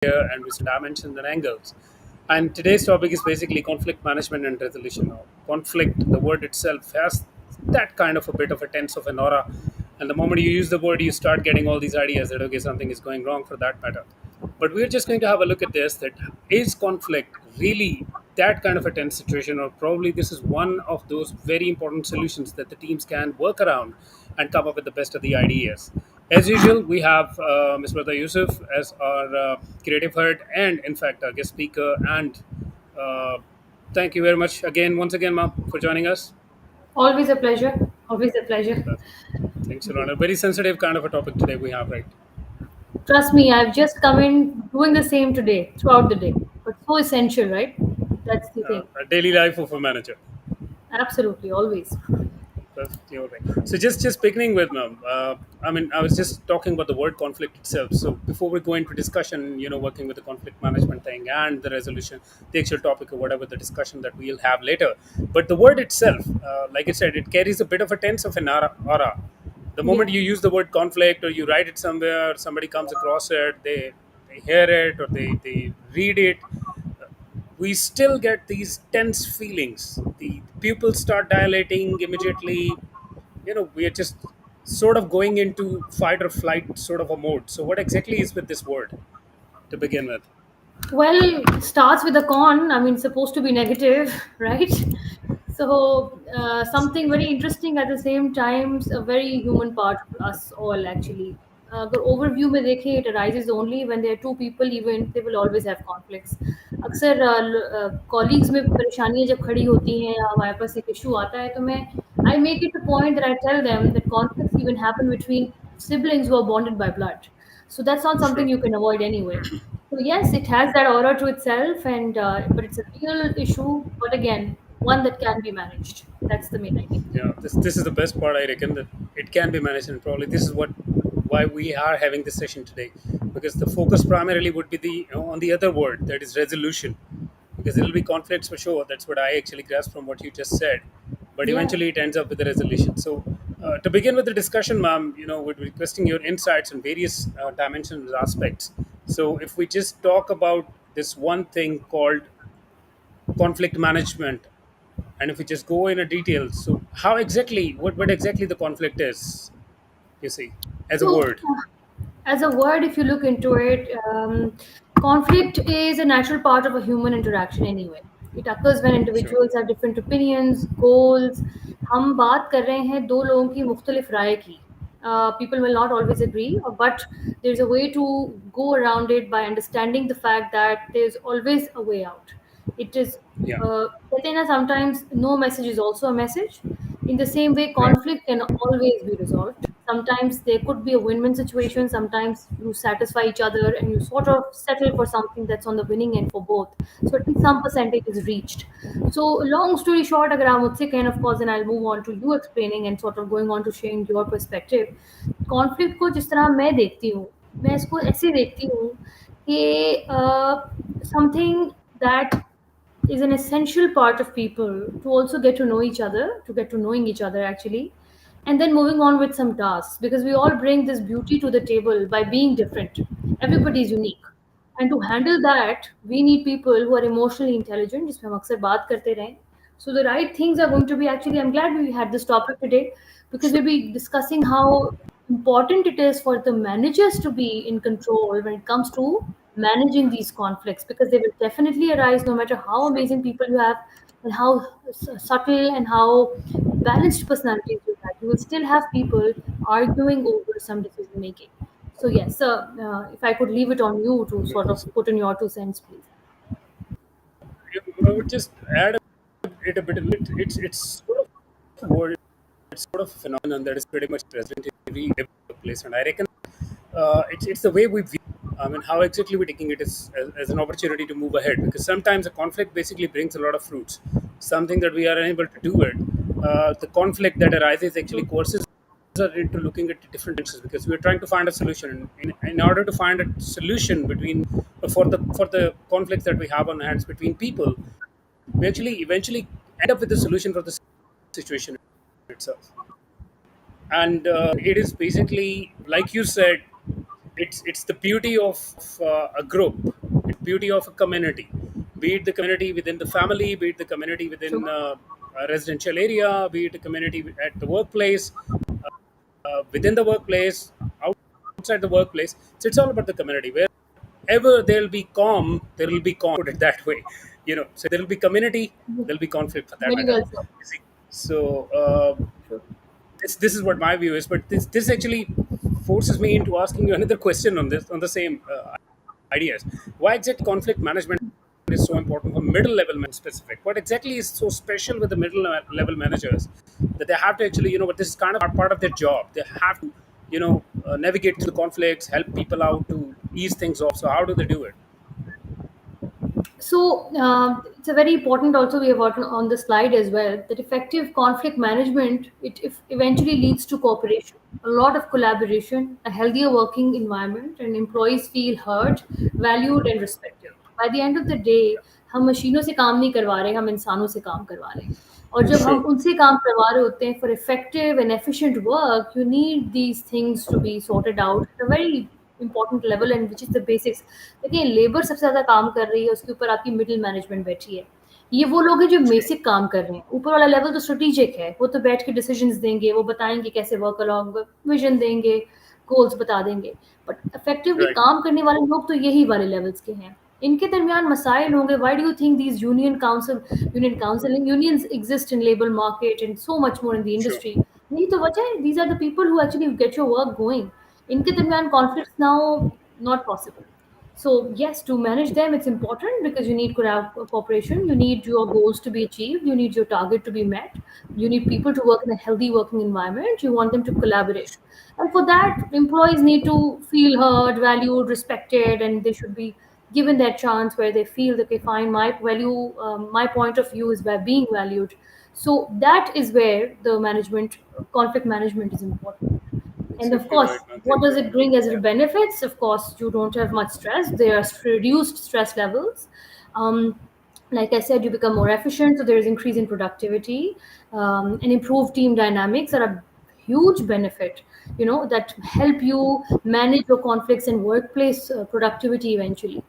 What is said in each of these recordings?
here and with dimensions and angles. And today's topic is basically conflict management and resolution. Now, conflict, the word itself has that kind of a bit of a tense of an aura. And the moment you use the word, you start getting all these ideas that, okay, something is going wrong for that matter. But we're just going to have a look at this, that is conflict really that kind of a tense situation, or probably this is one of those very important solutions that the teams can work around and come up with the best of the ideas. As usual, we have Ms. Brother Yusuf as our creative head and, in fact, our guest speaker. And uh, thank you very much again, once again, ma'am, for joining us. Always a pleasure. Always a pleasure. Uh, Thanks a lot. A very sensitive kind of a topic today we have, right? Trust me, I've just come in doing the same today, throughout the day. But so essential, right? That's the thing. A daily life of a manager. Absolutely, always. That's your right. So just beginning with, ma'am. I mean, I was just talking about the word conflict itself. So before we go into discussion, working with the conflict management thing and the resolution, the actual topic or whatever the discussion that we'll have later. But the word itself, like I said, it carries a bit of a tense of an aura. The Yeah. moment you use the word conflict or you write it somewhere, somebody comes across it, they hear it or they read it, we still get these tense feelings. The pupils start dilating immediately. We are just sort of going into fight or flight sort of a mode. So, what exactly is with this word to begin with? Well, it starts with a con. I mean, it's supposed to be negative, right? So, something very interesting at the same time, a very human part of us all, actually. अगर overview में देखें, it arises only when there are two people, even they will always have conflicts. अक्सर colleagues में परेशानियां जब खड़ी होती हैं या हमारे पास एक issue आता है तो मैं I make it a point that I tell them that conflicts even happen between siblings who are bonded by blood. So that's not something Sure. you can avoid anyway. So yes, it has that aura to itself, and but it's a real issue. But again, one that can be managed. That's the main idea. Yeah, this is the best part. I reckon that it can be managed, and probably this is what why we are having this session today, because the focus primarily would be on the other word, that is resolution, because it'll be conflicts for sure. That's what I actually grasped from what you just said, but Yeah. eventually it ends up with a resolution. So to begin with the discussion, ma'am, we're requesting your insights on various dimensions and aspects. So if we just talk about this one thing called conflict management, and if we just go in a detail, so how exactly, what exactly the conflict is, you see, as a So, word. as a word, if you look into it, conflict is a natural part of a human interaction anyway. It occurs when Sure. individuals have different opinions, goals. हम बात कर रहे हैं दो लोगों की मुख्तलिफ राय की. People will not always agree, but there's a way to go around it by understanding the fact that there's always a way out. It is, Yeah. कहते हैं ना, sometimes no message is also a message. In the same way, Right. conflict can always be resolved. Sometimes there could be a win-win Sure. situation. Sometimes you satisfy each other and you sort of settle for something that's on the winning end for both. So at least some percentage is reached. So long story short, अगर आप मुझसे कहें, of course, and I'll move on to you explaining and sort of going on to sharing your perspective. Conflict को जिस तरह मैं देखती हूँ, मैं इसको ऐसे देखती हूँ कि something that is an essential part of people to also get to know each other, to get to knowing each other actually, and then moving on with some tasks because we all bring this beauty to the table by being different. Everybody is unique. And to handle that, we need people who are emotionally intelligent, जिसमें हम अक्सर बात करते रहें. So the right things are going to be actually, I'm glad we had this topic today because we'll be discussing how important it is for the managers to be in control when it comes to managing these conflicts because they will definitely arise no matter how Sure. amazing people you have and how subtle and how balanced personalities you have. You will still have people arguing over some decision making. So yes, if I could leave it on you to sort of So put in your 2 cents, please. I would just add it a bit. It's sort of a word, it's sort of a phenomenon that is pretty much present in every place, and I reckon it's the way we view. I mean, how exactly we're taking it as an opportunity to move ahead. Because sometimes a conflict basically brings a lot of fruits. Something that we are unable to do it. The conflict that arises actually courses us into looking at different dimensions because we're trying to find a solution. In order to find a solution between for the conflicts that we have on hands between people, we actually eventually end up with a solution for the situation itself. And it is basically like you said, it's the beauty of a group, it's beauty of a community, be it the community within the family, be it the community within True. a residential area, be it a community at the workplace, within the workplace, outside the workplace. So it's all about the community. Wherever there'll be calm, there will be calm. Put it that way, So there will be community, there'll be conflict for that Very matter. well said. You see. So True. this is what my view is. But this actually forces me into asking you another question on this, on the same ideas. Why exactly conflict management is so important for middle level men specific? What exactly is so special with the middle level managers that they have to actually, but this is kind of part of their job. They have to, navigate through the conflicts, help people out to ease things off. So how do they do it? So it's a very important also we have got on the slide as well that effective conflict management it if eventually leads to cooperation, a lot of collaboration, a healthier working environment, and employees feel heard, valued, and respected. By the end of the day, हम मशीनों से काम नहीं करवा रहे, हम इंसानों से काम करवा रहे हैं. और जब हम True. उनसे काम करवा रहे होते हैं for effective and efficient work, you need these things to be sorted out at a very important level and which is the basics. देखिए लेबर सबसे ज़्यादा काम कर रही है, उसके ऊपर आपकी मिडिल मैनेजमेंट बैठी है. ये वो लोग हैं जो True. बेसिक काम कर रहे हैं. ऊपर वाला लेवल तो स्ट्रेटेजिक है, वो तो बैठ के डिसीजंस देंगे, वो बताएंगे कैसे वर्क अलॉन्ग, विजन देंगे, गोल्स बता देंगे. But effectively Right. काम करने वाले लोग तो यही वाले लेवल्स के हैं. इनके दरमियान मसाइल होंगे. Why do you think these union counselling unions exist in labour market and so much more in the True. Industry? यही तो वजह है. These are the people who actually get your work going. इनके दरमियान conflicts now not possible. So yes, to manage them, it's important because you need cooperation. You need your goals to be achieved. You need your target to be met. You need people to work in a healthy working environment. You want them to collaborate, and for that, employees need to feel heard, valued, respected, and they should be given that chance where they feel that, okay, fine, my value, my point of view is by being valued. So that is where the management conflict management is important. And of Exactly course, right, man. what does it bring as Yeah. benefits? Of course, you don't have much stress. There are reduced stress levels. Um, like I said, you become more efficient, so there is increase in productivity, and improved team dynamics are a huge benefit. That help you manage your conflicts and workplace productivity eventually.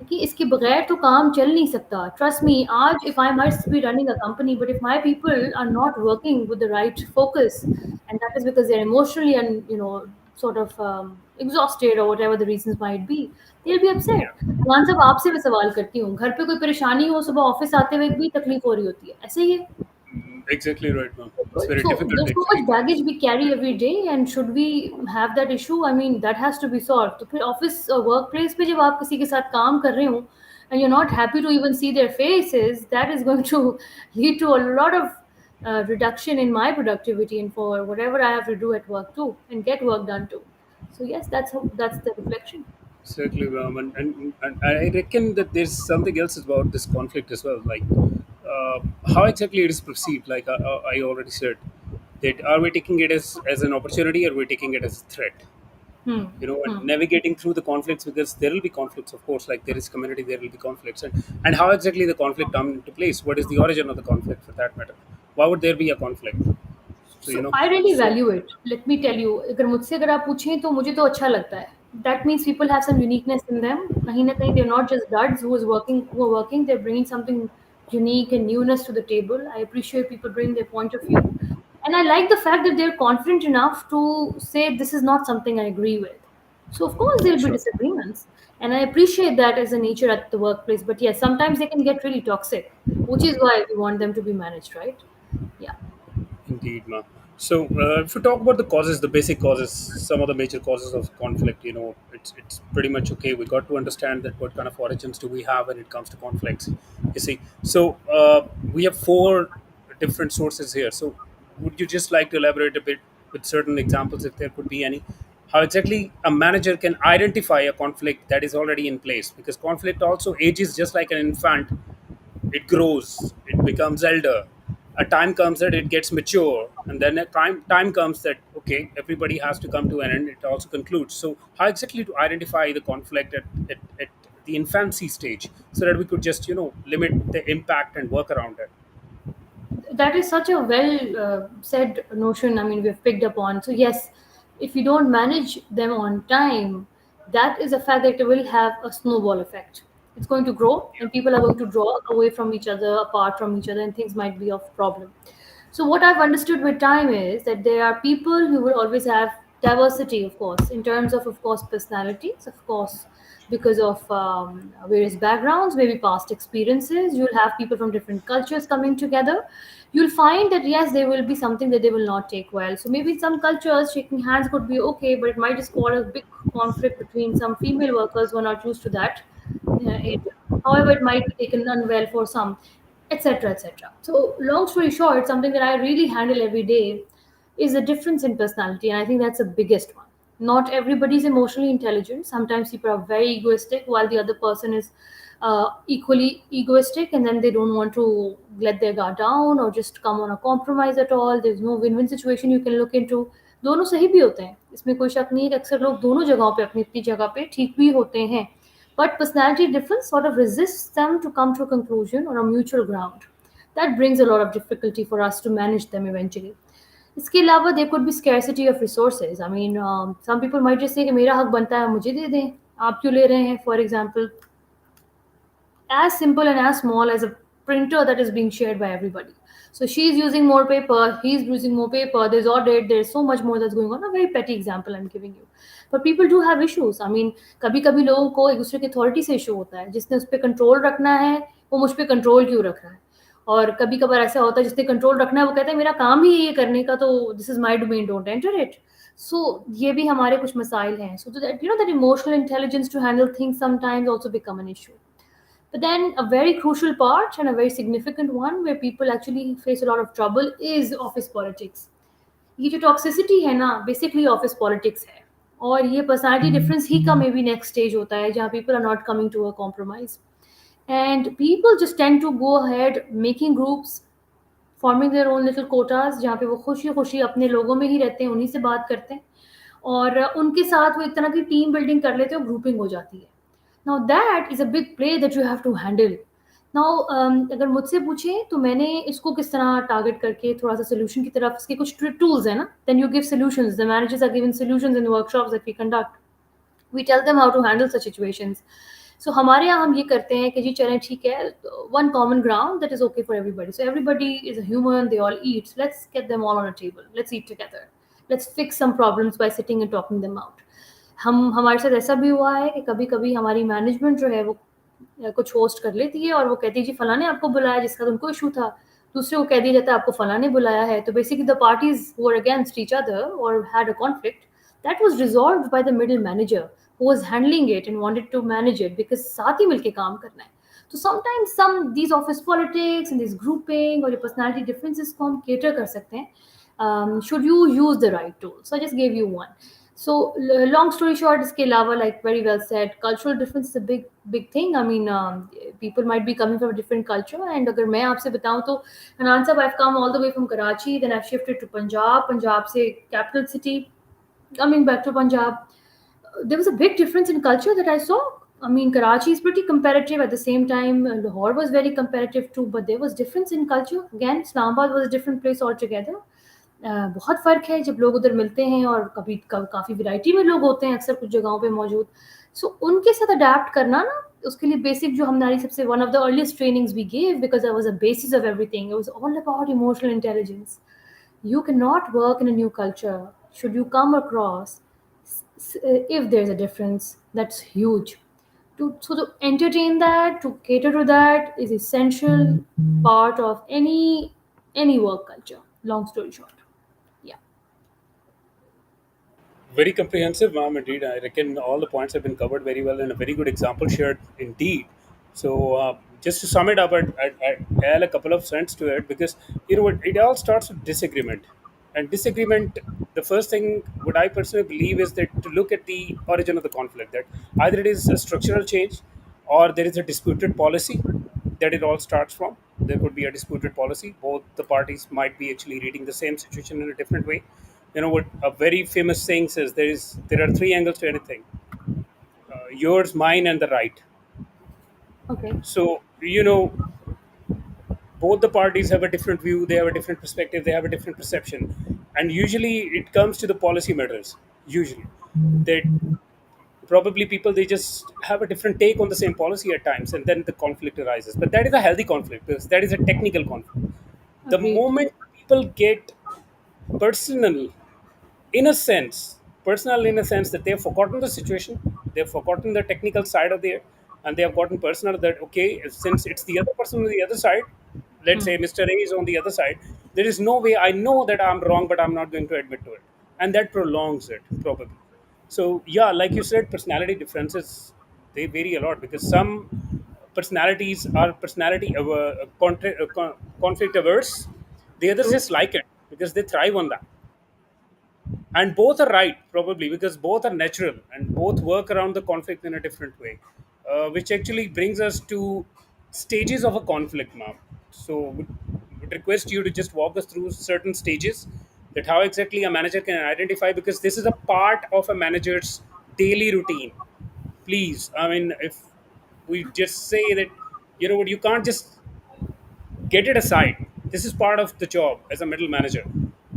कि इसके बगैर तो काम चल नहीं सकता. Trust me, आज if I must be running a company, but if my people are not working with the right focus, and that is because they're emotionally and sort of exhausted or whatever the reasons might be, they'll be Yeah. upset. मान साहब आपसे मैं सवाल करती हूँ, घर पे कोई परेशानी हो, सुबह ऑफिस आते हुए भी तकलीफ हो रही होती है, ऐसे ही है. Exactly right, man. It's very So difficult there's so actually. much baggage we carry every day, and should we have that issue? I mean, that has to be solved. तो फिर ऑफिस वर्क प्लेस पे जब आप किसी के साथ काम कर रहे हो and you're not happy to even see their faces, that is going to lead to a lot of reduction in my productivity and for whatever I have to do at work too and get work done too. So yes, that's the reflection. Exactly, and I reckon that there's something else about this conflict as well. Like, how exactly it is perceived. Like I already said, that are we taking it as an opportunity, or are we taking it as a threat? Hmm. And Hmm. navigating through the conflicts, because there will be conflicts, of course. Like there is community, there will be conflicts, and how exactly the conflict come into place. What is the origin of the conflict, for that matter? Why would there be a conflict? So so I really so value it. Let me tell you, अगर आप पूछें तो मुझे तो अच्छा लगता है. That means people have some uniqueness in them. कहीं ना कहीं they are not just duds who are working, they are bringing something unique and newness to the table. I appreciate people bring their point of view, and I like the fact that they're confident enough to say this is not something I agree with. So of course there'll be sure, disagreements, and I appreciate that as a nature at the workplace. But yes, sometimes they can get really toxic, which is why we want them to be managed, right? Yeah. indeed, ma. So, if we talk about the causes, the basic causes, some of the major causes of conflict, it's pretty much okay. We got to understand that what kind of origins do we have when it comes to conflicts. You see, so we have four different sources here. So, would you just like to elaborate a bit with certain examples, if there could be any? How exactly a manager can identify a conflict that is already in place? Because conflict also ages just like an infant. It grows, it becomes elder. A time comes that it gets mature, and then a time comes that, okay, everybody has to come to an end, it also concludes. So how exactly to identify the conflict at the infancy stage, so that we could just limit the impact and work around it? That is such a well said notion. I mean, we've picked up on. So yes, if you don't manage them on time, that is a fact that it will have a snowball effect. It's going to grow, and people are going to draw away from each other, apart from each other, and things might be of problem. So what I've understood with time is that there are people who will always have diversity, of course, in terms of course, personalities, of course, because of various backgrounds, maybe past experiences. You'll have people from different cultures coming together. You'll find that yes, there will be something that they will not take well. So maybe in some cultures, shaking hands could be okay, but it might just cause a big conflict between some female workers who are not used to that area. However, it might be taken unwell for some, etc., etc. So, long story short, something that I really handle every day is the difference in personality, and I think that's the biggest one. Not everybody is emotionally intelligent. Sometimes people are very egoistic, while the other person is equally egoistic, and then they don't want to let their guard down or just come on a compromise at all. There's no win-win situation you can look into. दोनों सही भी होते हैं, इसमें कोई शक नहीं है कि अक्सर लोग दोनों जगहों पे अपनी अपनी जगह पे ठीक भी होते हैं, but personality difference sort of resists them to come to a conclusion or a mutual ground. That brings a lot of difficulty for us to manage them eventually. इसके अलावा there could be scarcity of resources. I mean, some people might just say कि मेरा हक बनता है, मुझे दे दें, आप क्यों ले रहे हैं? For example, as simple and as small as a printer that is being shared by everybody. So she's using more paper, he's using more paper, there's audit, there's so much more that's going on. A very petty example I'm giving you. But people do have issues. I mean, कभी कभी लोगों को एक दूसरे की authority से issue होता है, जिसने उस पर कंट्रोल रखना है वो मुझ पर कंट्रोल क्यों रख रहा है. और कभी कभार ऐसा होता है जिसने कंट्रोल रखना है वो कहता है मेरा काम ही ये करने का, तो this is my domain, don't enter it. So ये भी हमारे कुछ मसाइल हैं. So that you know that emotional intelligence to handle things sometimes also become an issue. But then a very crucial part and a very significant one where people actually face a lot of trouble is office politics. ये जो toxicity है ना, basically office politics है. और ये personality difference ही का may be next stage होता है जहाँ people are not coming to a compromise. And people just tend to go ahead making groups, forming their own little quotas, जहाँ पे वो खुशी खुशी अपने लोगों में ही रहते हैं, उन्हीं से बात करते हैं, और उनके साथ वो एक तरह की टीम बिल्डिंग कर लेते हैं और ग्रुपिंग हो जाती है. Now that is a big play that you have to handle. Now अगर मुझसे पूछें तो मैंने इसको किस तरह टारगेट करके थोड़ा सा सोल्यूशन की तरफ, इसके कुछ टूल्स हैं ना, then you give solutions, the managers are given solutions in the workshops that we conduct. We tell them how to handle such situations. So हमारे यहाँ हम ये करते हैं कि जी चलें ठीक है, one common ground that is okay for everybody. So everybody is a human, they all eat, let's get them all on a table, let's eat together, let's fix some problems by sitting and talking them out. हम हमारे साथ ऐसा भी हुआ है कि कभी कभी हमारी मैनेजमेंट जो है वो कुछ होस्ट कर लेती है और वो कहती है जी फलां ने आपको बुलाया जिसका तुमको इशू था, दूसरे को कह दिया जाता है आपको फलां ने बुलाया है. तो basically the parties who are against each other और had a conflict, that was resolved by the middle manager who was handling it and wanted to manage it because साथ ही मिलके काम करना है. तो sometimes some these office politics and this grouping और ये personality differences को हम cater कर सकते हैं, should you use the right tool. So I just gave you one. So long story short, इसके अलावा like very well said, cultural difference is a big thing. I mean, people might be coming from a different culture, and अगर मैं आपसे बताऊं तो Anand साहब, I've come all the way from Karachi, then I've shifted to Punjab, Punjab से capital city. Coming back to Punjab, there was a big difference in culture that I saw. I mean, Karachi is pretty competitive. At the same time, Lahore was very competitive too, but there was difference in culture. Again, Islamabad was a different place altogether. बहुत फ़र्क है जब लोग उधर मिलते हैं, और कभी काफ़ी वैरायटी में लोग होते हैं अक्सर कुछ जगहों पे मौजूद. सो उनके साथ अडैप्ट करना ना, उसके लिए बेसिक जो हमारी सबसे one of the earliest trainings we gave, because that was a basis of everything, it was all about emotional intelligence. You cannot work in a new culture should you come across if there's a difference that's huge. To entertain that, to cater to that is essential part of any work culture. Long story short, yeah. Very comprehensive, ma'am. Indeed, I reckon all the points have been covered very well, and a very good example shared indeed. So, just to sum it up, I'd add a couple of cents to it, because it all starts with disagreement, and disagreement. The first thing, what I personally believe, is that to look at the origin of the conflict. That either it is a structural change, or there is a disputed policy that it all starts from. There could be a disputed policy. Both the parties might be actually reading the same situation in a different way. What a very famous saying says: there are three angles to anything: yours, mine, and the right. Okay. So both the parties have a different view, they have a different perspective, they have a different perception, and usually it comes to the policy matters. Usually, that probably people, they just have a different take on the same policy at times, and then the conflict arises. But that is a healthy conflict, because that is a technical conflict. The Agreed. moment people get personal, in a sense, personal in a sense that they've forgotten the situation, they've forgotten the technical side of the, and they have gotten personal, that okay, since it's the other person on the other side, let's Hmm. say Mr. A is on the other side, there is no way, I know that I'm wrong, but I'm not going to admit to it, and that prolongs it probably. So yeah, like you said, personality differences, they vary a lot, because some personalities are personality conflict averse, the others True. just like it because they thrive on that. And both are right probably, because both are natural and both work around the conflict in a different way, which actually brings us to stages of a conflict now. So would request you to just walk us through certain stages, that how exactly a manager can identify, because this is a part of a manager's daily routine. Please, I mean, if we just say that, you know what, you can't just get it aside. This is part of the job as a middle manager.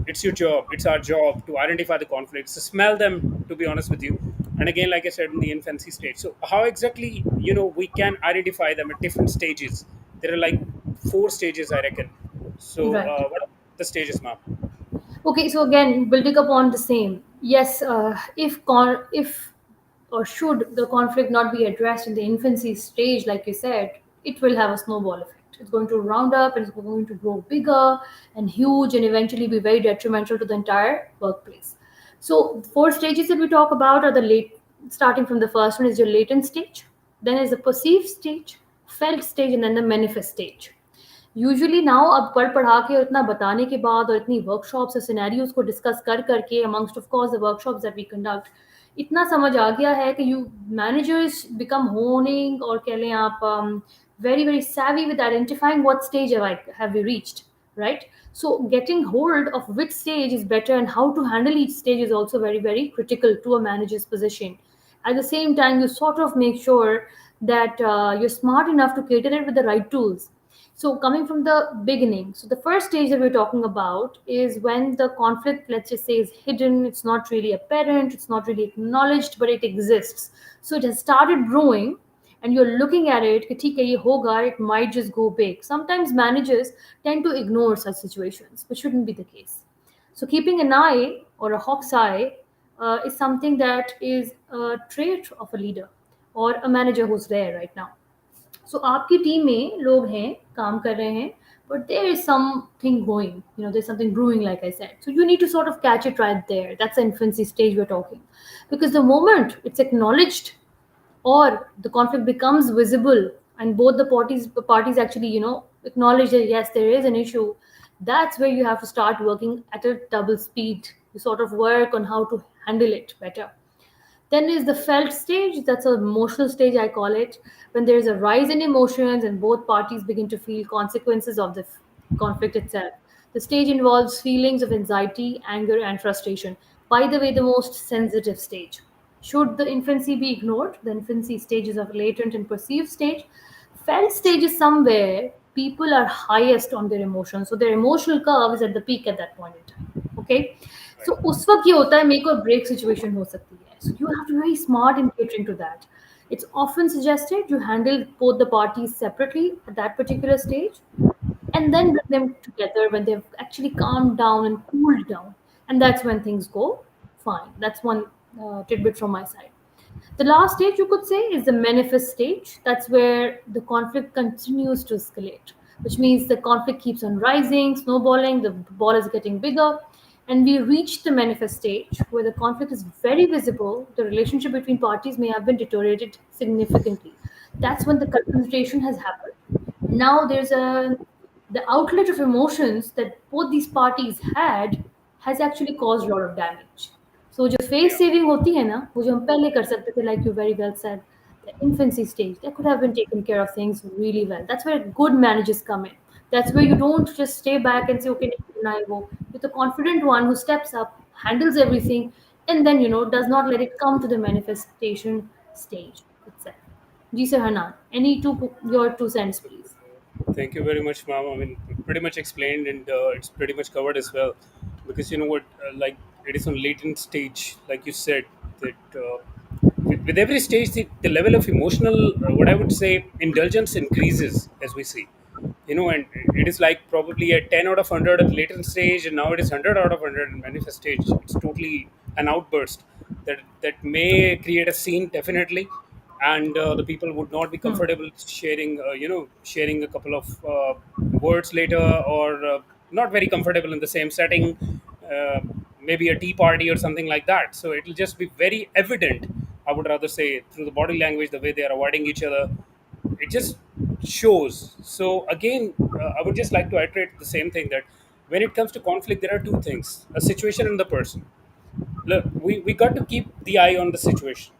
It's your job. It's our job to identify the conflicts, to smell them, to be honest with you. And again, like I said, in the infancy stage. So how exactly, we can identify them at different stages? There are like four stages, I reckon. So Right. what are the stages, ma'am? Okay, so again, building upon the same. Yes, if or should the conflict not be addressed in the infancy stage, like you said, it will have a snowball effect. It's going to round up and it's going to grow bigger and huge and eventually be very detrimental to the entire workplace. So, four stages that we talk about are the late, starting from the first one is your latent stage, then is the perceived stage, felt stage, and then the manifest stage. Usually now अब पढ़ पढ़ा के और इतना बताने के बाद और इतनी वर्कशॉप्स और सिनेरियोज को डिस्कस कर करके amongst of course the workshops that we conduct इतना समझ आ गया है कि यू मैनेजर्स बिकम होनिंग और कह लें आप very very savvy with identifying what stage have we reached, right? So getting hold of which stage is better and how to handle each stage is also very very critical to a manager's position. At the same time, you sort of make sure that you're smart enough to cater it with the right tools. So, coming from the beginning, so the first stage that we're talking about is when the conflict, let's just say, is hidden, it's not really apparent, it's not really acknowledged, but it exists. So, it has started brewing, and you're looking at it, कि ठीक है, ये होगा, it might just go big. Sometimes managers tend to ignore such situations, which shouldn't be the case. So, keeping an eye or a hawk's eye is something that is a trait of a leader or a manager who's there right now. सो आपकी team में लोग हैं काम कर रहे हैं but there is something going, there's something brewing, like I said, so you need to sort of catch it right there. That's the infancy stage we're talking, because the moment it's acknowledged or the conflict becomes visible and both the parties actually acknowledge that yes, there is an issue, that's where you have to start working at a double speed. You sort of work on how to handle it better. Then is the felt stage. That's an emotional stage, I call it, when there is a rise in emotions and both parties begin to feel consequences of the conflict itself. The stage involves feelings of anxiety, anger, and frustration. By the way, the most sensitive stage. Should the infancy be ignored? The infancy stages of latent and perceived stage. Felt stage is somewhere people are highest on their emotions. So their emotional curve is at the peak at that point in time. Okay, so उस वक्त ये होता है make or break situation हो सकती है. So you have to be very smart in catering to that. It's often suggested you handle both the parties separately at that particular stage and then bring them together when they've actually calmed down and cooled down. And that's when things go fine. That's one tidbit from my side. The last stage, you could say, is the manifest stage. That's where the conflict continues to escalate, which means the conflict keeps on rising, snowballing, the ball is getting bigger. And we reach the manifest stage where the conflict is very visible. The relationship between parties may have been deteriorated significantly. That's when the confrontation has happened. Now there's a the outlet of emotions that both these parties had has actually caused a lot of damage. So जो face Yeah. saving होती है ना, वो जो हम पहले कर सकते थे, like you very well said, the infancy stage, that could have been taken care of things really well. That's where good managers come in. That's where you don't just stay back and say, okay, now I go. You're the confident one who steps up, handles everything, and then does not let it come to the manifestation stage itself. Ji sir Hanan, any your 2 cents, please. Thank you very much, ma'am. I mean, pretty much explained, and it's pretty much covered as well. Because you know what, like it is on latent stage, like you said, that with every stage, the level of emotional, what I would say, indulgence increases as we see. And it is like probably a 10 out of 100 at later stage, and now it is 100 out of 100 in manifest stage. It's totally an outburst that may create a scene, definitely. And the people would not be Hmm. comfortable sharing, sharing a couple of words later, or not very comfortable in the same setting, uh, maybe a tea party or something like that. So it will just be very evident, I would rather say, through the body language, the way they are avoiding each other. It just shows. So again, I would just like to iterate the same thing, that when it comes to conflict, there are two things: a situation and the person. Look, we got to keep the eye on the situation.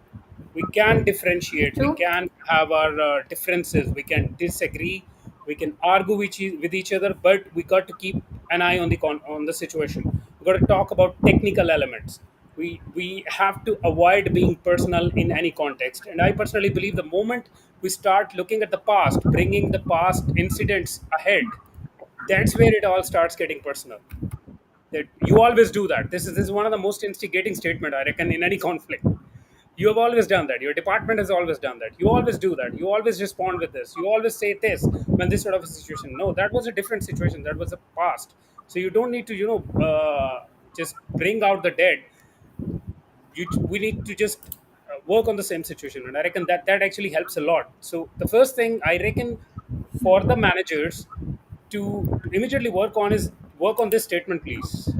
We can differentiate, we True. can have our differences, we can disagree, we can argue with each other, but we got to keep an eye on on the situation. We got to talk about technical elements. We have to avoid being personal in any context. And I personally believe the moment we start looking at the past, bringing the past incidents ahead, that's where it all starts getting personal. That you always do that. This is one of the most instigating statement, I reckon, in any conflict. You have always done that. Your department has always done that. You always do that. You always respond with this. You always say this when this sort of a situation. No, that was a different situation. That was a past. So you don't need to, just bring out the dead. We need to just work on the same situation, and I reckon that actually helps a lot. So the first thing I reckon for the managers to immediately work on is work on this statement, please.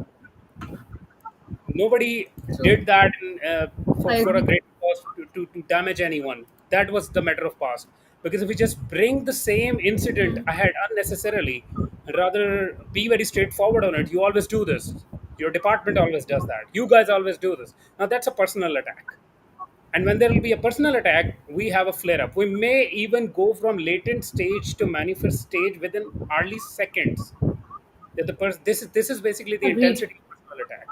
Nobody True. did that I for a agree. great cause to damage anyone. That was the matter of past. Because if we just bring the same incident Hmm. ahead unnecessarily, and rather be very straightforward on it, you always do this. Your department always does that. You guys always do this. Now that's a personal attack. And when there will be a personal attack, we have a flare up. We may even go from latent stage to manifest stage within hardly seconds. That the person, this is basically the Agreed. intensity of personal attack.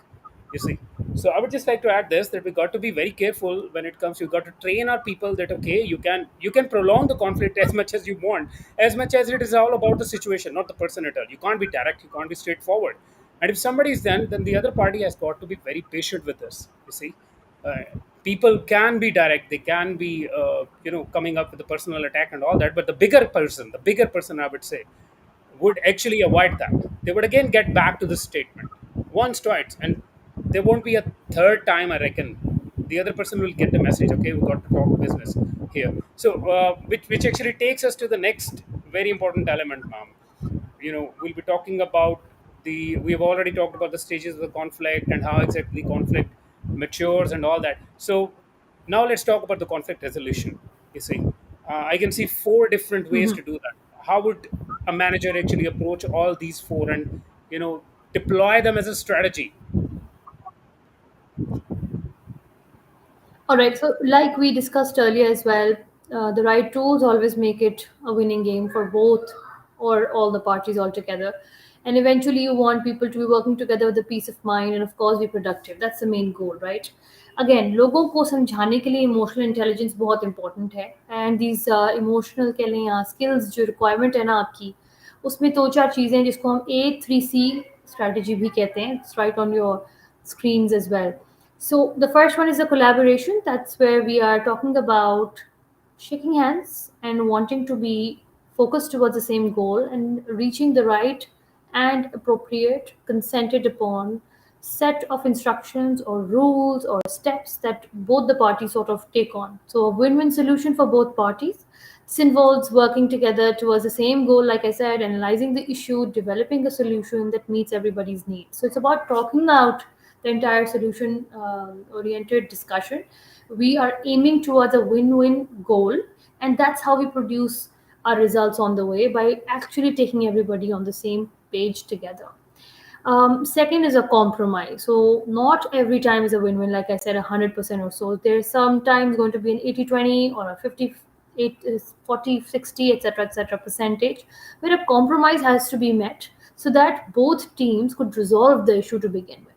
You see. So I would just like to add this, that we got to be very careful when it comes. You got to train our people that okay, you can prolong the conflict as much as you want, as much as it is all about the situation, not the person at all. You can't be direct, you can't be straightforward. And if somebody is then the other party has got to be very patient with this. You see. uh, People can be direct, they can be coming up with a personal attack and all that, but the bigger person, I would say, would actually avoid that. They would again get back to the statement once, twice, and there won't be a third time, I reckon. The other person will get the message, okay, we got to talk business here. So, which actually takes us to the next very important element, ma'am. We'll be talking about we have already talked about the stages of the conflict and how exactly conflict matures and all that. So, now let's talk about the conflict resolution. You see, I can see four different ways to do that. How would a manager actually approach all these four and deploy them as a strategy? All right. So, like we discussed earlier as well, the right tools always make it a winning game for both or all the parties altogether. And eventually, you want people to be working together with a peace of mind and, of course, be productive. That's the main goal, right? Again, लोगों को समझाने के लिए emotional intelligence बहुत important है and these emotional कह लें skills जो रिक्वायरमेंट है ना आपकी उसमें दो चार चीज़ें जिसको हम A3C स्ट्रैटेजी भी कहते हैं it's right on your screens as well. So the first one is the collaboration. That's where we are talking about shaking hands and wanting to be focused towards the same goal and reaching the right and appropriate consented upon set of instructions or rules or steps that both the parties sort of take on. So a win-win solution for both parties. This involves working together towards the same goal, like I said, analyzing the issue, developing a solution that meets everybody's needs. So it's about talking out the entire solution oriented discussion. We are aiming towards a win win goal, and that's how we produce our results on the way by actually taking everybody on the same page together. Second is a compromise. So not every time is a win-win, like I said, 100% or so. There's sometimes going to be an 80-20 or a 40-60, etc., percentage, where a compromise has to be met so that both teams could resolve the issue to begin with.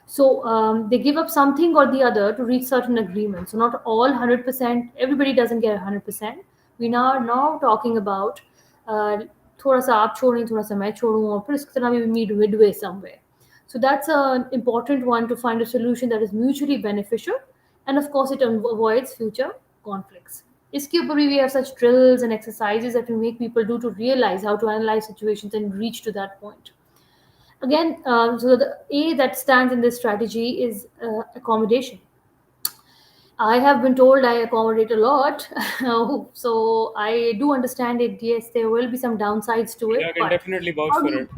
So they give up something or the other to reach certain agreements. So not all 100%, everybody doesn't get 100%. We now talking about uh, थोड़ा सा आप छोड़ें थोड़ा सा मैं छोड़ूं और फिर इस तरह we meet midway somewhere. So that's an important one to find a solution that is mutually beneficial and of course it avoids future conflicts. इसके ऊपर भी we have such drills and exercises that we make people do to realize how to analyze situations and reach to that point. Again, so the A that stands in this strategy is accommodation. I have been told I accommodate a lot, so I do understand it. Yes, there will be some downsides to Yeah, I it, can but definitely vouch how for do it.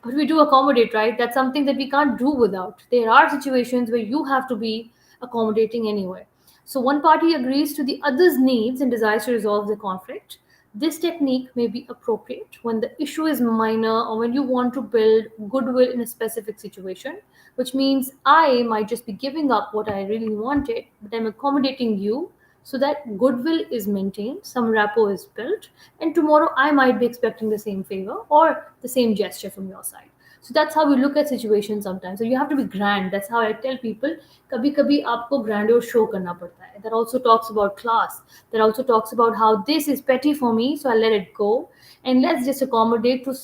but we do accommodate, right? That's something that we can't do without. There are situations where you have to be accommodating anyway. So one party agrees to the other's needs and desires to resolve the conflict. This technique may be appropriate when the issue is minor or when you want to build goodwill in a specific situation, which means I might just be giving up what I really wanted, but I'm accommodating you so that goodwill is maintained, some rapport is built, and tomorrow I might be expecting the same favor or the same gesture from your side. So that's how we look at situations sometimes. So you have to be grand. That's how I tell people. कभी कभी आपको grandeur show करना पड़ता है. That also talks about class. That also talks about how this is petty for me, so I'll let it go, and let's just accommodate to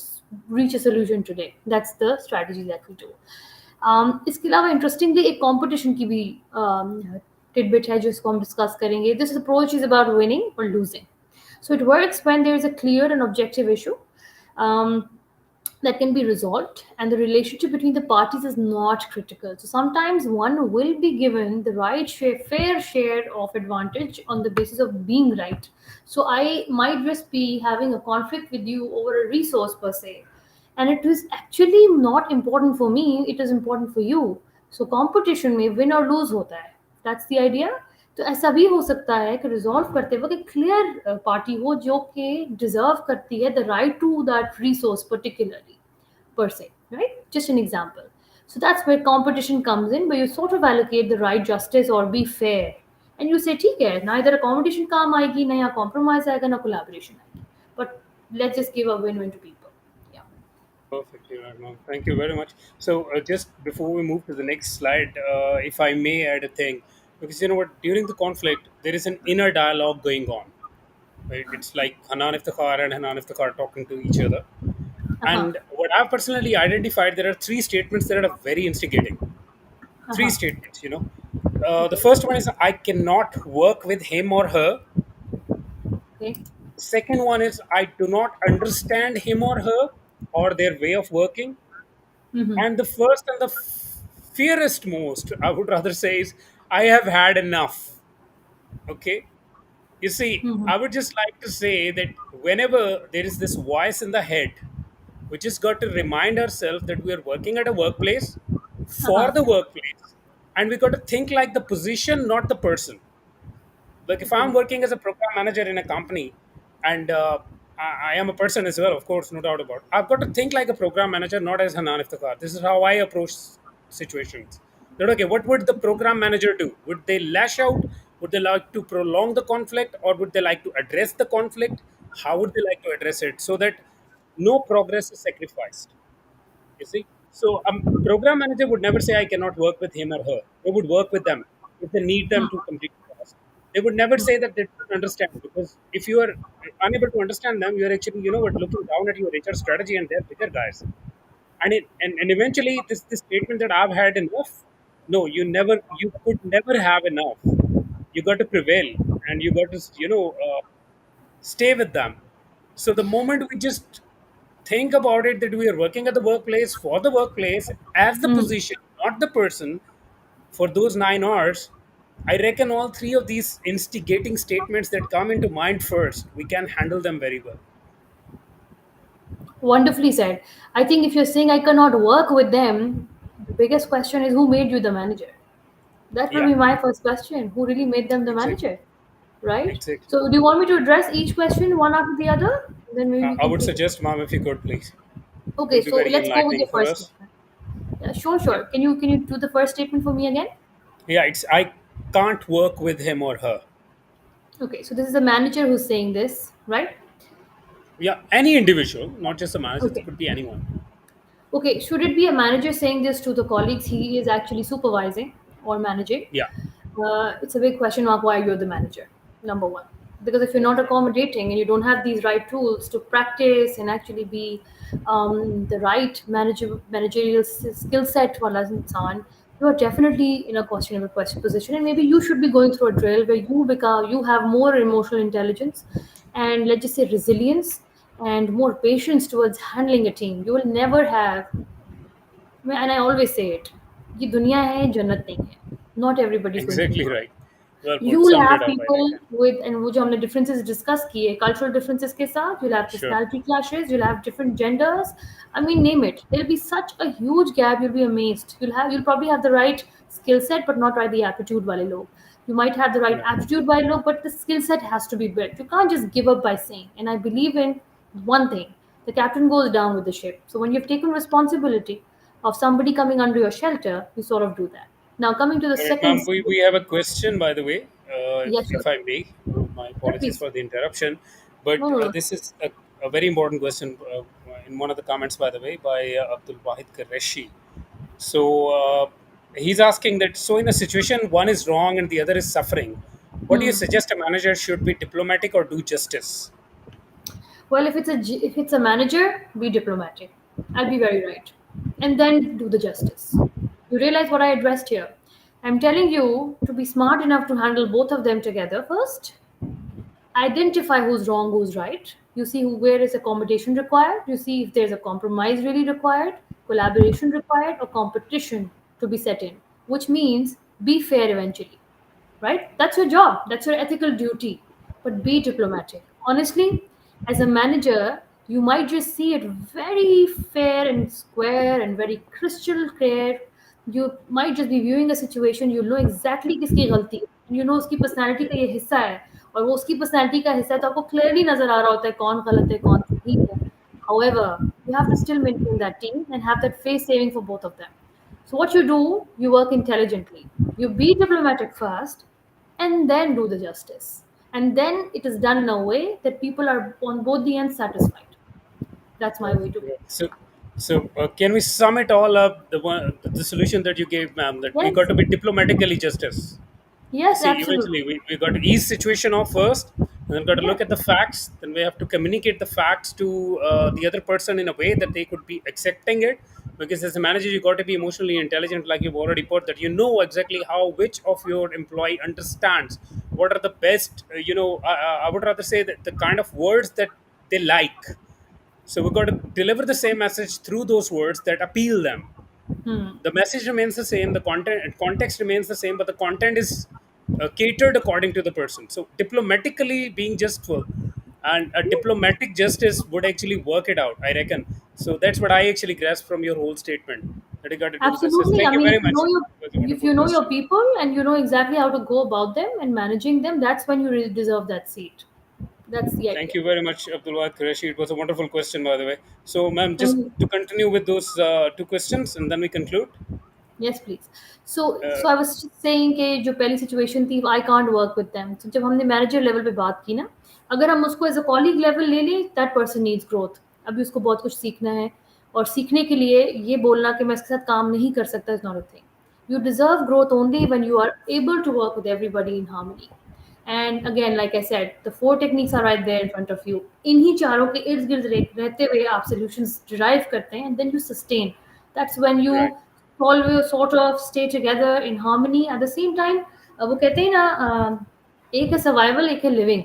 reach a solution today. That's the strategy that we do. इसके अलावा interestingly एक competition की भी tidbit है जिसको हम discuss करेंगे. This approach is about winning और losing. So it works when there is a clear and objective issue um, that can be resolved and the relationship between the parties is not critical. So sometimes one will be given the right share, fair share of advantage on the basis of being right. So I might just be having a conflict with you over a resource per se, and it is actually not important for me, it is important for you. So competition में win or lose होता है. That's the idea. तो ऐसा भी हो सकता है कि रिजॉल्व करते वक्त एक क्लियर पार्टी हो जो कि डिजर्व करती है the right to that resource particularly per se, right? Just an example. So that's where competition comes in, where you sort of allocate the right justice or be fair. And you say, ठीक है, neither accommodation काम आएगी, ना यहाँ compromise आएगा, ना collaboration आएगी. But let's just give a win-win to people. Yeah. Perfect. Yeah, no, thank you very much. So, just before we move to the next slide, if I may add a thing, because you know what, during the conflict, there is an inner dialogue going on. Right? It's like Hanan Iftikhar and Hanan Iftikhar talking to each other. Uh-huh. And what I've personally identified, there are three statements that are very instigating. Three Uh-huh. statements, you know. The Okay. first one is, I cannot work with him or her. Okay. Second one is, I do not understand him or her or their way of working. Mm-hmm. And the first and the fiercest most, I would rather say, is, I have had enough. Okay. You see, Mm-hmm. I would just like to say that whenever there is this voice in the head, we just got to remind ourselves that we are working at a workplace for Uh-huh. the workplace. And we got to think like the position, not the person. Like if I'm Okay. working as a program manager in a company, and I am a person as well, of course, no doubt about it. I've got to think like a program manager, not as Hanan Iftikhar. This is how I approach situations. That okay, what would the program manager do? Would they lash out? Would they like to prolong the conflict, or would they like to address the conflict? How would they like to address it so that no progress is sacrificed? You see, so a program manager would never say I cannot work with him or her. They would work with them if they need them to complete the task. They would never say that they don't understand, because if you are unable to understand them, you are actually, you know what, looking down at your HR strategy, and they're bigger guys. And eventually this statement that I've had enough. No, you could never have enough. You got to prevail, and you got to stay with them. So the moment we just think about it that we are working at the workplace for the workplace as the Mm. position, not the person, for those 9 hours, I reckon all three of these instigating statements that come into mind first, we can handle them very well. Wonderfully said. I think if you're saying I cannot work with them, the biggest question is who made you the manager? That will Yeah, be my first question. Who really made them the exactly. manager? Right? Exactly. So, do you want me to address each question one after the other? Then maybe we I can would take it. suggest, ma'am, if you could please. It Okay, will be so very let's go with enlightening your for first us. statement. Yeah, sure, Yeah. sure. Can you do the first statement for me again? Yeah, it's I can't work with him or her. Okay, so this is the manager who's saying this, right? Yeah, any individual, not just a manager, it Okay. could be anyone. Okay, should it be a manager saying this to the colleagues he is actually supervising or managing? Yeah. It's a big question mark why you're the manager, number one. Because if you're not accommodating and you don't have these right tools to practice and actually be the right managerial skill set wala insan, you are definitely in a questionable position, and maybe you should be going through a drill where you have more emotional intelligence and, let's just say, resilience and more patience towards handling a team. You will never have, and I always say it, ये दुनिया है जन्नत नहीं है. Not everybody is going to be Exactly right. perfect. Well You put. will Summed have it up, I people reckon. with, and वो जो हमने differences discuss किए, cultural differences के साथ, you'll have Sure. personality clashes, you'll have different genders. I mean, name it. There'll be such a huge gap. You'll be amazed. You'll probably have the right skill set, but not right the aptitude वाले लोग. You might have the right Right. attitude वाले लोग, but the skill set has to be built. You can't just give up by saying. And I believe in one thing: the captain goes down with the ship. So when you've taken responsibility of somebody coming under your shelter, you sort of do that. Now, coming to the All right, second ma'am. skill. We have a question, by the way, Yes, sir. if I may. My Yeah, apologies please. for the interruption, but No, no, no. this is a very important question in one of the comments, by the way, by Abdul Wahid Qureshi. So he's asking that, so in a situation one is wrong and the other is suffering, what do you Hmm. suggest a manager should be diplomatic or do justice? Well, if it's a manager, be diplomatic. I'll be very right, and then do the justice. You realize what I addressed here? I'm telling you to be smart enough to handle both of them together first. Identify who's wrong, who's right. You see where is accommodation required. You see if there's a compromise really required, collaboration required, or competition to be set in. Which means be fair eventually, right? That's your job. That's your ethical duty. But be diplomatic. Honestly, as a manager, you might just see it very fair and square and very crystal clear. You might just be viewing a situation, you know exactly किसकी गलती है, you know उसकी personality का ये हिस्सा है, और वो उसकी personality का हिस्सा है, तो आपको clearly नजर आ रहा होता है कौन गलत है कौन सही है. However, you have to still maintain that team and have that face saving for both of them. So what you do, you work intelligently. You be diplomatic first, and then do the justice. And then it is done in a way that people are on both the ends satisfied. That's my way to Perfect. be. So can we sum it all up? The solution that you gave, ma'am, that we got Yes, to be diplomatically justice. yes, See, absolutely. eventually we got to ease situation off first, and then got to Yeah. look at the facts. Then we have to communicate the facts to the other person in a way that they could be accepting it. Because as a manager, you got to be emotionally intelligent, like you've already put that. You know exactly how which of your employee understands what are the best. I would rather say that the kind of words that they like. So we've got to deliver the same message through those words that appeal them. Hmm. The message remains the same, the context remains the same, but the content is catered according to the person. So diplomatically being justful and a diplomatic justice would actually work it out, I reckon. So that's what I actually grasp from your whole statement, that you got to do justice. Absolutely. Thank I you mean, very much. It was a if wonderful you know your question. people and you know exactly how to go about them and managing them, that's when you really deserve that seat. That's the Thank idea. you very much, Abdullah Qureshi. It was a wonderful question, by the way. So, ma'am, just And to continue with those two questions and then we conclude. yes, please. So Uh, I was just saying कि जो पहली situation थी, I can't work with them. So जब हमने manager level पे बात की ना, अगर हम उसको एज अ कॉलीग लेवल ले लें, दैट पर्सन नीड्स ग्रोथ. अभी उसको बहुत कुछ सीखना है, और सीखने के लिए ये बोलना कि मैं इसके साथ काम नहीं कर सकता is not a thing. You deserve growth only when you are able to work with everybody in harmony. And again, like I said, the four techniques are right there in front of you. इन्हीं चारों के इर्द गिर्द रहते हुए आप solutions derive करते हैं, and then you sustain. That's when you right. always sort of stay together in harmony. At the same time, वो कहते हैं ना, एक है survival, एक है living.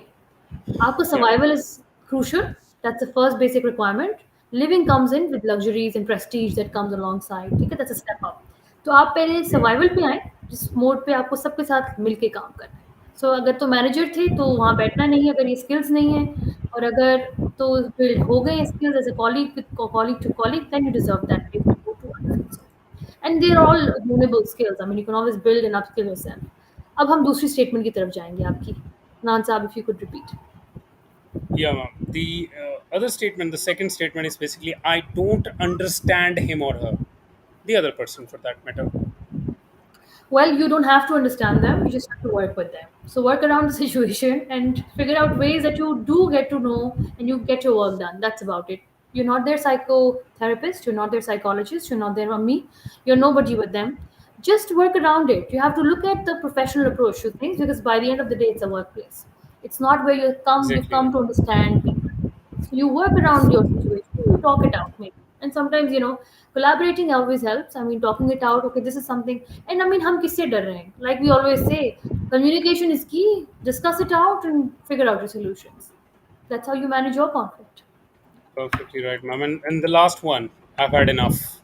आपको Yeah. survival is crucial. That's the first basic requirement. Living comes in with luxuries and prestige that comes alongside. ठीक है, that's a step up. तो आप पहले Right. सर्वाइवल पे आए, जिस मोड पे आपको सबके साथ मिलके काम करना है. सो अगर तो मैनेजर थे तो वहाँ बैठना नहीं है अगर ये स्किल्स नहीं है, और अगर तो बिल्ड हो गए skills as a colleague with colleague to colleague, then you deserve that place to go to other fields. And they're all tunable skills. I mean, you can always build and upskill yourself. अब हम दूसरी statement की तरफ जाएंगे आपकी. नान साहब, if you could repeat. Yeah, ma'am. The other statement, the second statement is basically, I don't understand him or her, the other person for that matter. Well, you don't have to understand them, you just have to work with them. So work around the situation and figure out ways that you do get to know and you get your work done. That's about it. You're not their psychotherapist, you're not their psychologist, you're not their mummy, you're nobody with them. Just work around it. You have to look at the professional approach to things, because by the end of the day, it's a workplace. It's not where you've Exactly come right. to understand people. So you work around your situation, you talk it out maybe. And sometimes, collaborating always helps. I mean, talking it out, okay, this is something. And I mean, hum kisse dar rahe hain? Like we always say, communication is key. Discuss it out and figure out your solutions. That's how you manage your conflict. Perfectly right, ma'am. And the last one, I've had enough.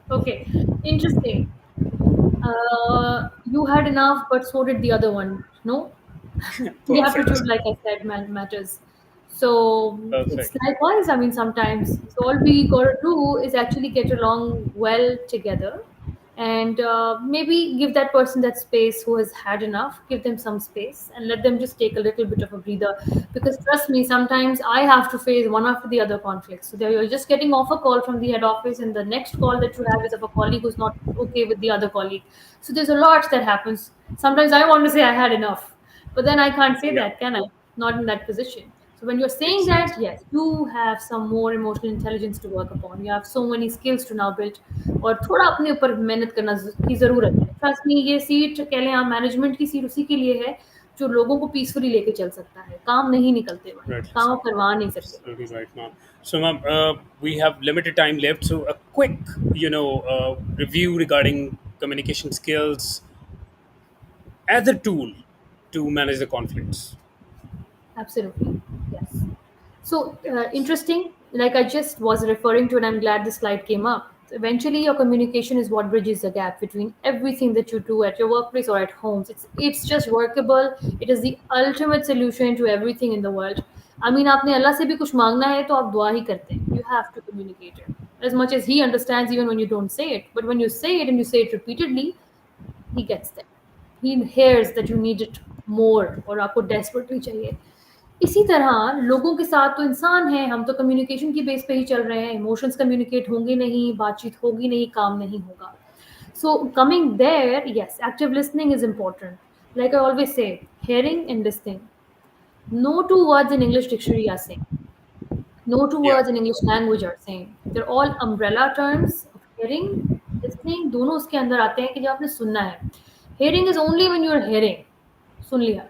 Okay, interesting. You had enough, but so did the other one. No, the Perfect. aptitude, like I said, matters. So it's Perfect. likewise. I mean, sometimes. So all we gotta do is actually get along well together, and maybe give that person that space who has had enough. Give them some space and let them just take a little bit of a breather. Because trust me, sometimes I have to face one after the other conflicts. So you're just getting off a call from the head office, and the next call that you have is of a colleague who's not okay with the other colleague. So there's a lot that happens. Sometimes I want to say I had enough, but then I can't say Yeah, that, can I? Not in that position. So when you're saying makes that, sense. yes, you have some more emotional intelligence to work upon. You have so many skills to now build. और थोड़ा अपने ऊपर मेहनत करना की ज़रूरत है. Trust me, ये सीट कह लें आप मैनेजमेंट की सीट उसी के लिए है जो लोगों को पीसफुली लेके चल सकता है. काम नहीं निकलते भाई, Rightly काम said. आप करवा नहीं सकते. Absolutely right, ma'am. So, ma'am, we have limited time left. So, a quick, review regarding communication skills as a tool to manage the conflicts. Absolutely. Yes. So interesting. Like I just was referring to, and I'm glad this slide came up. Eventually, your communication is what bridges the gap between everything that you do at your workplace or at homes. It's just workable. It is the ultimate solution to everything in the world. I mean, आपने अल्लाह से भी कुछ मांगना है तो आप दुआ ही करते हैं. You have to communicate it as much as he understands, even when you don't say it. But when you say it and you say it repeatedly, he gets there. He hears that you need it more और आपको desperately चाहिए. इसी तरह लोगों के साथ तो इंसान है, हम तो कम्युनिकेशन की बेस पे ही चल रहे हैं. इमोशंस कम्युनिकेट होंगे नहीं, बातचीत होगी नहीं, काम नहीं होगा. So coming there, yes, active listening is important. Like I always say, hearing and listening. No two words in English dictionary are same. No two Yeah, words in English language are same. They're all umbrella terms of hearing, listening. दोनों उसके अंदर आते हैं कि जब आपने सुनना है. Hearing is only when you're hearing. सुन लिया.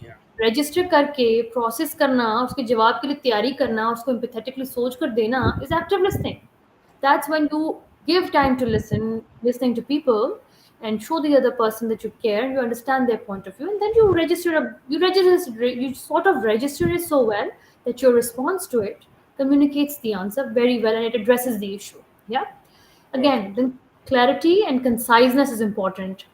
yeah, रजिस्टर करके प्रोसेस करना, उसके जवाब के लिए तैयारी करना, उसको एम्पैथेटिकली सोच कर देना is active listening. That's when you give time to listening to people and show the other person that you care, you understand their point of view, and then you sort of register it so well that your response to it communicates the answer very well and it addresses the issue. Yeah. Again, perfect. then clarity and conciseness is important.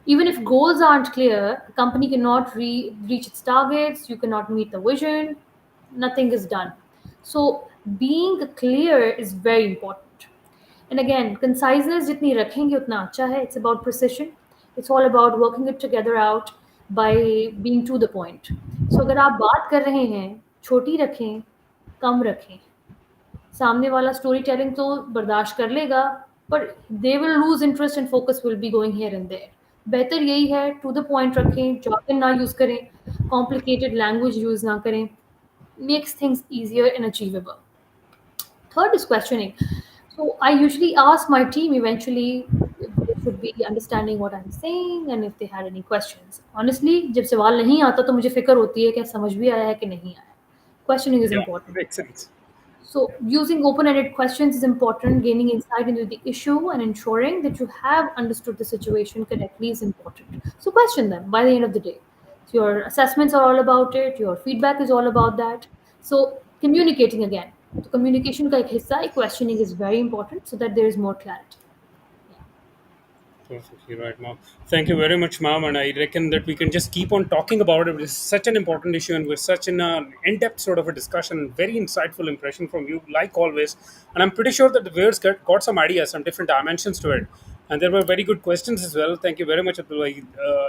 Even if goals aren't clear, the company cannot reach its targets, you cannot meet the vision, nothing is done. So, being clear is very important. And again, conciseness जितनी रखेंगे उतना अच्छा है. It's about precision. It's all about working it together out by being to the point. So अगर आप बात कर रहे हैं, छोटी रखें, कम रखें. सामने वाला स्टोरी टेलिंग तो बर्दाश्त कर लेगा, पर they will lose interest and focus will be going here and there. बेहतर यही है टू द पॉइंट रखें, jargon ना यूज करें, कॉम्प्लिकेटेड लैंग्वेज यूज ना करें. Makes things easier and achievable. Third is questioning. So I usually ask my team eventually if they should be understanding what I'm saying and if they had any questions. Honestly, जब सवाल नहीं आता तो मुझे फिक्र होती है कि समझ भी आया है कि नहीं आया. Questioning is Yeah, important. makes sense. So, using open ended questions is important. Gaining insight into the issue and ensuring that you have understood the situation correctly is important. So, question them by the end of the day. So your assessments are all about it, your feedback is all about that. So, communicating again. So, communication ka ek hissa hai, questioning is very important so that there is more clarity. Perfectly right, ma'am. Thank you very much, ma'am. And I reckon that we can just keep on talking about it. It's such an important issue, and we're such in an in-depth sort of a discussion. Very insightful impression from you, like always. And I'm pretty sure that the viewers got some ideas, some different dimensions to it. And there were very good questions as well. Thank you very much, Abdul,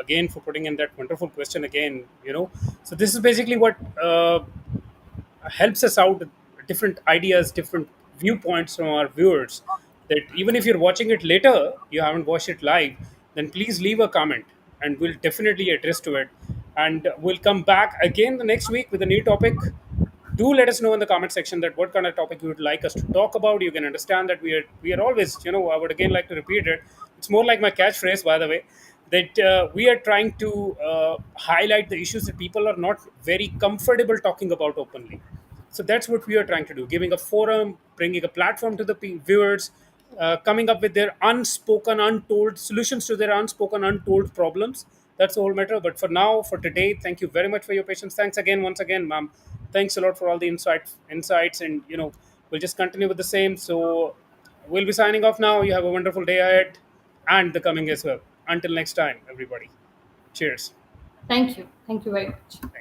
again for putting in that wonderful question again. So this is basically what helps us out with different ideas, different viewpoints from our viewers. That even if you're watching it later, you haven't watched it live, then please leave a comment and we'll definitely address to it. And we'll come back again the next week with a new topic. Do let us know in the comment section that what kind of topic you would like us to talk about. You can understand that we are always, I would again like to repeat it. It's more like my catchphrase, by the way, that we are trying to highlight the issues that people are not very comfortable talking about openly. So that's what we are trying to do, giving a forum, bringing a platform to the viewers, coming up with their unspoken, untold solutions to their unspoken, untold problems. That's the whole matter. But for now, for today, thank you very much for your patience. Thanks again, once again, ma'am. Thanks a lot for all the insights, and we'll just continue with the same. So we'll be signing off now. You have a wonderful day ahead, and the coming as well. Until next time, everybody. Cheers. Thank you. Thank you very much.